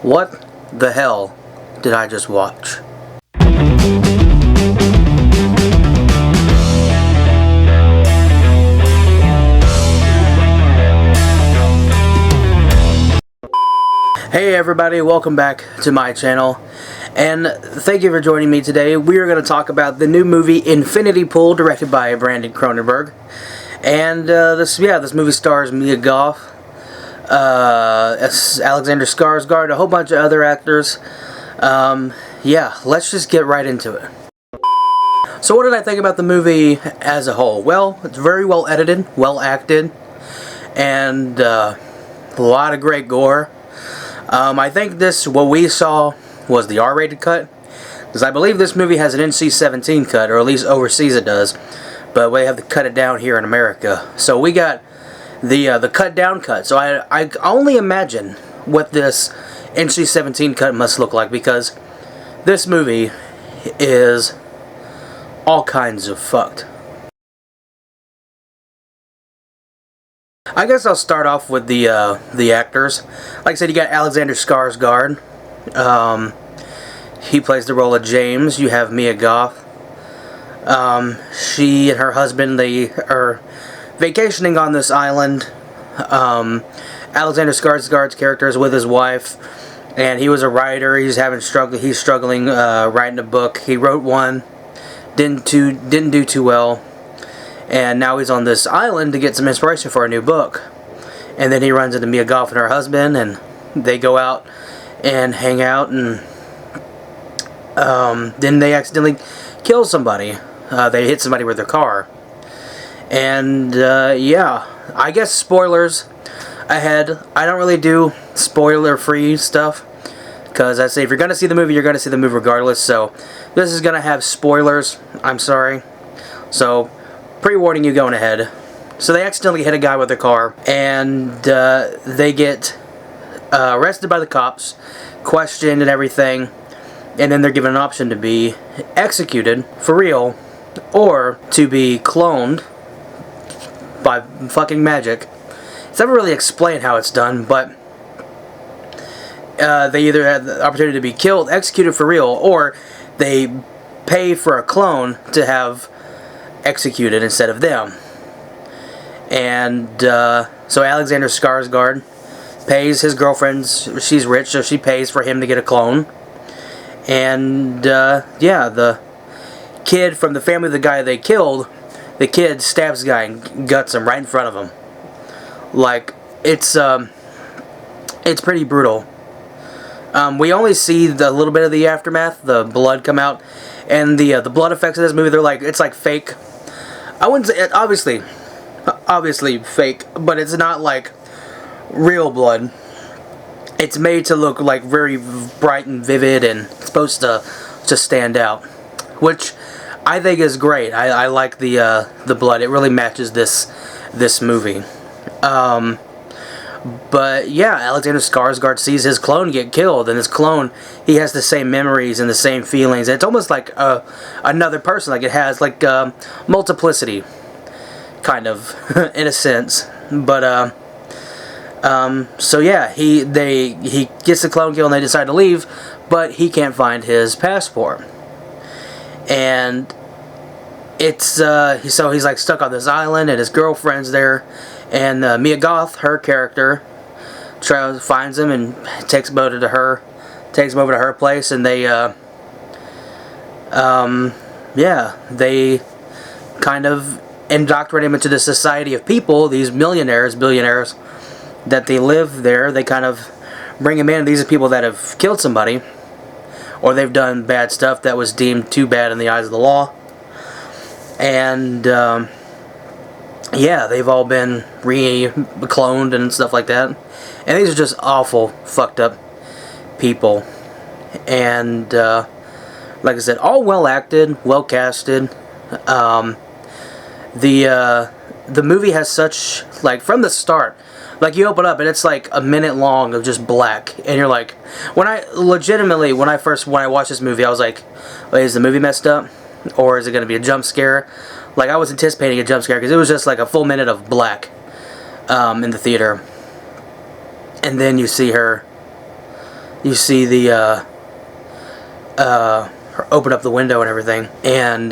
What the hell did I just watch? Hey everybody, welcome back to my channel, and thank you for joining me today. We are going to talk about the new movie Infinity Pool, directed by Brandon Cronenberg. And this movie stars Mia Goth, Alexander Skarsgård, a whole bunch of other actors. Yeah, let's just get right into it. So what did I think about the movie as a whole? Well, it's very well edited, well acted, and a lot of great gore. I think what we saw was the R-rated cut, because I believe this movie has an NC-17 cut, or at least overseas it does, but we have to cut it down here in America. So we got the cut down cut. So I only imagine what this NC-17 cut must look like, because this movie is all kinds of fucked. I guess I'll start off with the actors. Like I said, you got Alexander Skarsgård. He plays the role of James. You have Mia Goth. She and her husband, they are vacationing on this island. Alexander Skarsgård's character is with his wife, and he was a writer. He's struggling writing a book. He wrote one, didn't do too well. And now he's on this island to get some inspiration for a new book. And then he runs into Mia Goth and her husband, and they go out and hang out, and then they accidentally kill somebody. They hit somebody with their car. And yeah, I guess spoilers ahead. I don't really do spoiler-free stuff, because I say if you're going to see the movie, you're going to see the movie regardless. So this is going to have spoilers. I'm sorry. So pre-warning you going ahead. So they accidentally hit a guy with their car, and they get arrested by the cops, questioned and everything, and then they're given an option to be executed for real, or to be cloned by fucking magic. It's never really explained how it's done, but they either have the opportunity to be killed, executed for real, or they pay for a clone to have executed instead of them. And so Alexander Skarsgård pays his girlfriend. She's rich, so she pays for him to get a clone. And yeah, the kid from the family of the guy they killed, the kid stabs the guy and guts him right in front of him. Like, it's pretty brutal. We only see a little bit of the aftermath, the blood come out, and the blood effects of this movie. It's like fake. I wouldn't say obviously fake, but it's not like real blood. It's made to look like very bright and vivid, and it's supposed to stand out, which I think is great. I like the blood. It really matches this movie. But yeah, Alexander Skarsgård sees his clone get killed, and his clone, he has the same memories and the same feelings. It's almost like another person. Like, it has like multiplicity, kind of, in a sense. But so yeah, he gets the clone killed, and they decide to leave, but he can't find his passport, and it's so he's like stuck on this island, and his girlfriend's there. And Mia Goth, her character, finds him and takes him over to her place, and they, yeah, they kind of indoctrinate him into the society of people, these billionaires, that they live there. They kind of bring him in. These are people that have killed somebody, or they've done bad stuff that was deemed too bad in the eyes of the law. And yeah, they've all been re-cloned and stuff like that. And these are just awful, fucked up people. And like I said, all well acted, well casted. The movie has such, like, from the start, like, you open up and it's like a minute long of just black, and you're like, when I watched this movie, I was like, wait, is the movie messed up, or is it going to be a jump scare? Like, I was anticipating a jump scare, because it was just like a full minute of black in the theater. And then you see her you see the her open up the window and everything, and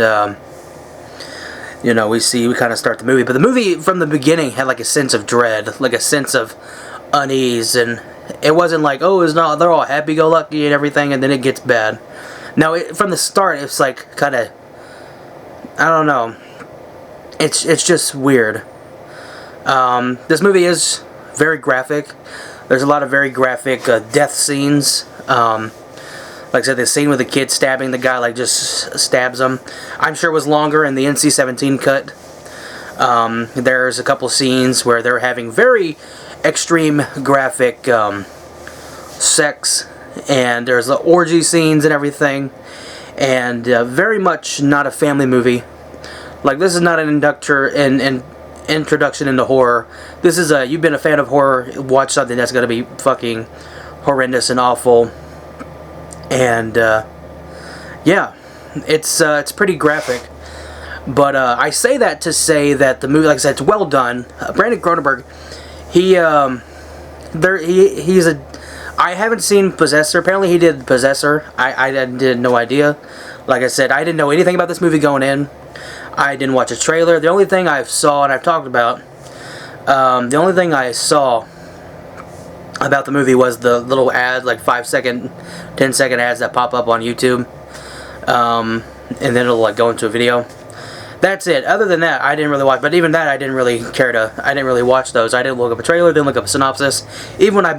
you know, we kind of start the movie. But the movie from the beginning had like a sense of dread, like a sense of unease, and it wasn't like, oh, it's not, they're all happy-go-lucky and everything, and then it gets bad. Now, from the start, it's like kind of, I don't know, it's just weird. This movie is very graphic. There's a lot of very graphic death scenes. Like I said, the scene with the kid stabbing the guy, like, just stabs him. I'm sure it was longer in the NC-17 cut. There's a couple scenes where they're having very extreme graphic sex, and there's the orgy scenes and everything, and very much not a family movie. Like, this is not an introduction into horror. This is you've been a fan of horror, watch something that's going to be fucking horrendous and awful. And yeah, it's pretty graphic. But I say that to say that the movie, like I said, it's well done. Brandon Cronenberg, he's a. I haven't seen Possessor. Apparently, he did Possessor. I had no idea. Like I said, I didn't know anything about this movie going in. I didn't watch a trailer. The only thing I saw, and I've talked about, the only thing I saw about the movie was the little ad, like 5-second, 10-second ads that pop up on YouTube, and then it'll like go into a video. That's it. Other than that, I didn't really watch. But even that, I didn't really care to. I didn't really watch those. I didn't look up a trailer. Didn't look up a synopsis. Even when I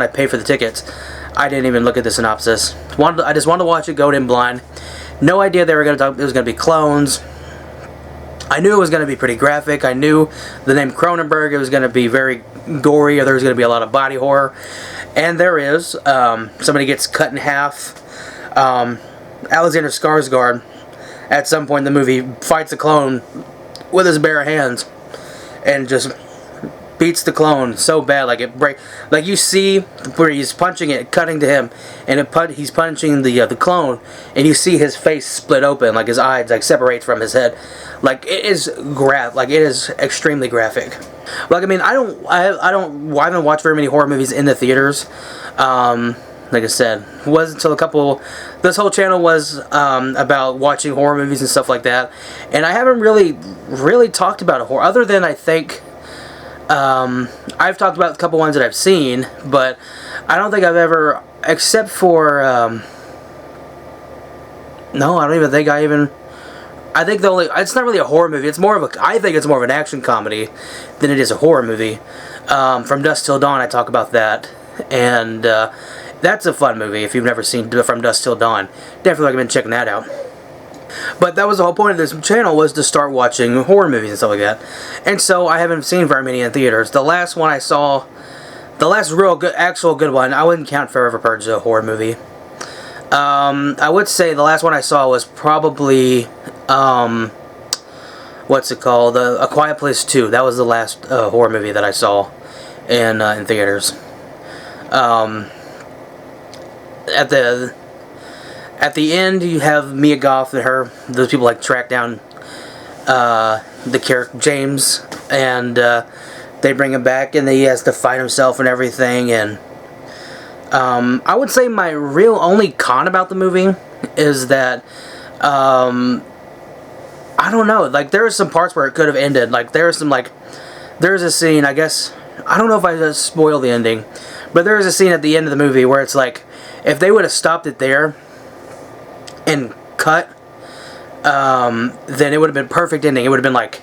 paid for the tickets, I didn't even look at the synopsis. I just wanted to watch it, go in blind. No idea they were going to talk. It was going to be clones. I knew it was going to be pretty graphic. I knew the name Cronenberg. It was going to be very gory, or there was going to be a lot of body horror, and there is. Somebody gets cut in half. Alexander Skarsgård, at some point in the movie, fights a clone with his bare hands, and just beats the clone so bad, like it break. Like you see where he's punching it, cutting to him, and he's punching the clone, and you see his face split open, like his eyes like separate from his head. Like it is like it is extremely graphic. Like I mean, I haven't watched very many horror movies in the theaters. Like I said, it wasn't until this whole channel was about watching horror movies and stuff like that, and I haven't really talked about a horror, other than I think I've talked about a couple ones that I've seen, but I don't think I've ever, except for no, I don't even think I think it's not really a horror movie. I think it's more of an action comedy than it is a horror movie. From Dusk Till Dawn, I talk about that, and that's a fun movie. If you've never seen From Dusk Till Dawn, definitely recommend checking that out. But that was the whole point of this channel, was to start watching horror movies and stuff like that. And so I haven't seen very many in theaters. The last one I saw, the last real good, actual good one, I wouldn't count Forever Purge as a horror movie. I would say the last one I saw was probably, what's it called? A Quiet Place 2. That was the last horror movie that I saw in theaters. At the end, you have Mia Goth and those people like track down the character James, and they bring him back, and he has to fight himself and everything. And I would say my real only con about the movie is that I don't know. Like there are some parts where it could have ended. Like there's a scene. I guess I don't know if I just spoiled the ending, but there is a scene at the end of the movie where it's like, if they would have stopped it there and cut, then it would have been perfect ending. It would have been like,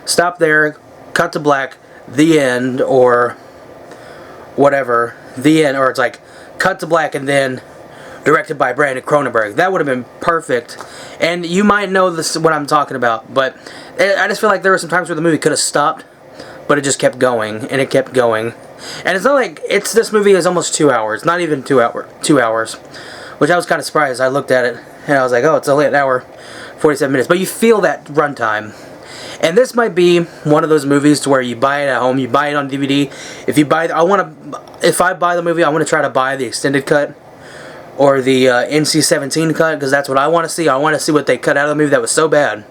stop there, cut to black, the end, or whatever, the end, or it's like, cut to black and then directed by Brandon Cronenberg. That would have been perfect. And you might know this what I'm talking about, but I just feel like there were some times where the movie could have stopped, but it just kept going, and it kept going. And it's not like, this movie is almost 2 hours, not even 2 hours, which I was kind of surprised. I looked at it, and I was like, oh, it's only an hour, 47 minutes. But you feel that runtime. And this might be one of those movies to where you buy it at home, you buy it on DVD. If I buy the movie, I want to try to buy the extended cut, or the NC-17 cut, because that's what I want to see. I want to see what they cut out of the movie that was so bad.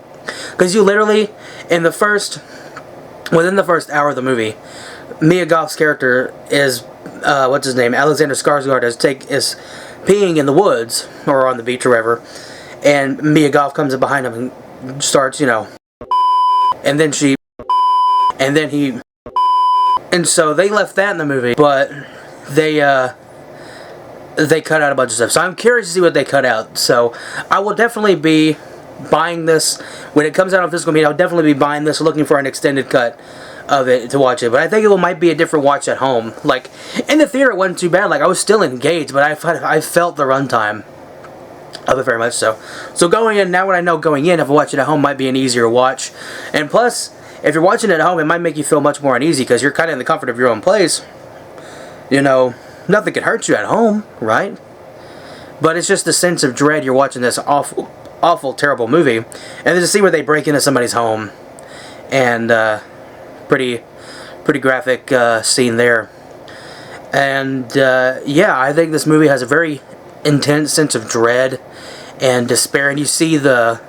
Because you literally, within the first hour of the movie, Mia Goth's character is what's his name, Alexander Skarsgård is peeing in the woods or on the beach or wherever, and Mia Goth comes in behind him and starts, you know, and then he, and so they left that in the movie, but they cut out a bunch of stuff. So I'm curious to see what they cut out. So I will definitely be buying this when it comes out on physical media. I'll definitely be buying this, looking for an extended cut of it to watch it. But I think it might be a different watch at home. Like in the theater, it wasn't too bad. Like I was still engaged, but I felt the runtime of it very much so. So going in now, what I know going in, if I watch it at home, might be an easier watch. And plus, if you're watching it at home, it might make you feel much more uneasy because you're kind of in the comfort of your own place. You know, nothing can hurt you at home, right? But it's just the sense of dread. You're watching this awful, terrible movie, and then to see where they break into somebody's home, and pretty graphic scene there. And yeah, I think this movie has a very intense sense of dread and despair, and you see the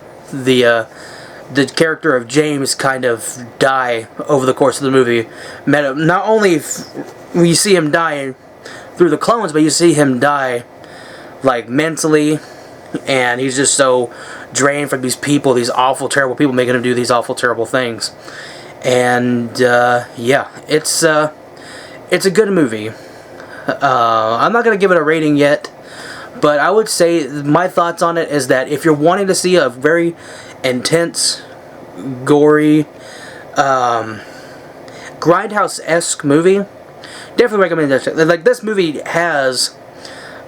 character of James kind of die over the course of the movie. Not only you see him die through the clones, but you see him die like mentally, and he's just so drained from these people, these awful, terrible people making him do these awful, terrible things. And yeah, it's a good movie. I'm not gonna give it a rating yet, but I would say my thoughts on it is that if you're wanting to see a very intense, gory, Grindhouse-esque movie, definitely recommend that. Like, this movie has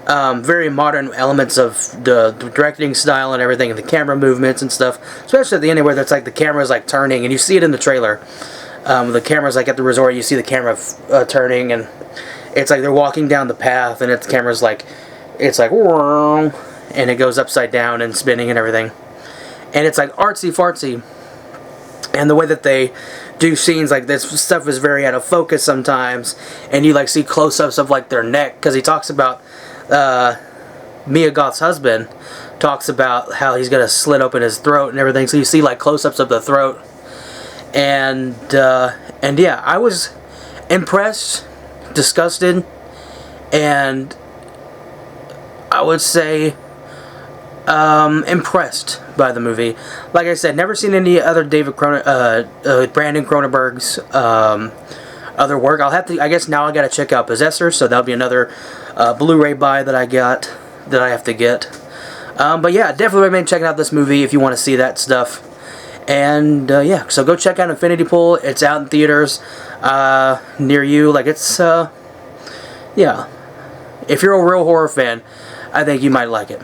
very modern elements of the directing style and everything, and the camera movements and stuff, especially at the end where that's like the camera's like turning, and you see it in the trailer. The camera's like at the resort, you see the camera turning, and it's like they're walking down the path, and the camera's like, it's like, and it goes upside down and spinning and everything. And it's like artsy-fartsy. And the way that they do scenes like this stuff is very out of focus sometimes. And you like see close-ups of like their neck. Because he talks about, Mia Goth's husband talks about how he's going to slit open his throat and everything. So you see like close-ups of the throat. And yeah, I was impressed, disgusted, and I would say impressed by the movie. Like I said, never seen any other Brandon Cronenberg's other work. I guess now I gotta check out Possessor, so that'll be another Blu-ray buy that I have to get. But yeah, definitely recommend checking out this movie if you want to see that stuff. And yeah, so go check out Infinity Pool. It's out in theaters near you. Like, it's yeah, if you're a real horror fan, I think you might like it.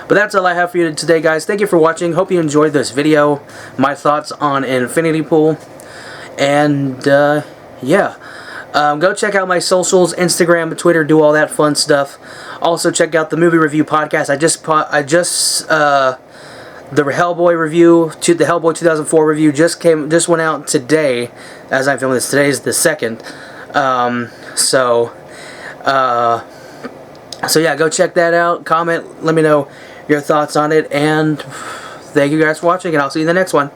But that's all I have for you today, guys. Thank you for watching. Hope you enjoyed this video, my thoughts on Infinity Pool. And yeah, go check out my socials, Instagram, Twitter, do all that fun stuff. Also check out the movie review podcast. The Hellboy review, the Hellboy 2004 review just went out today, as I'm filming this. Today is the 2nd. So yeah, go check that out. Comment, let me know your thoughts on it, and thank you guys for watching, and I'll see you in the next one.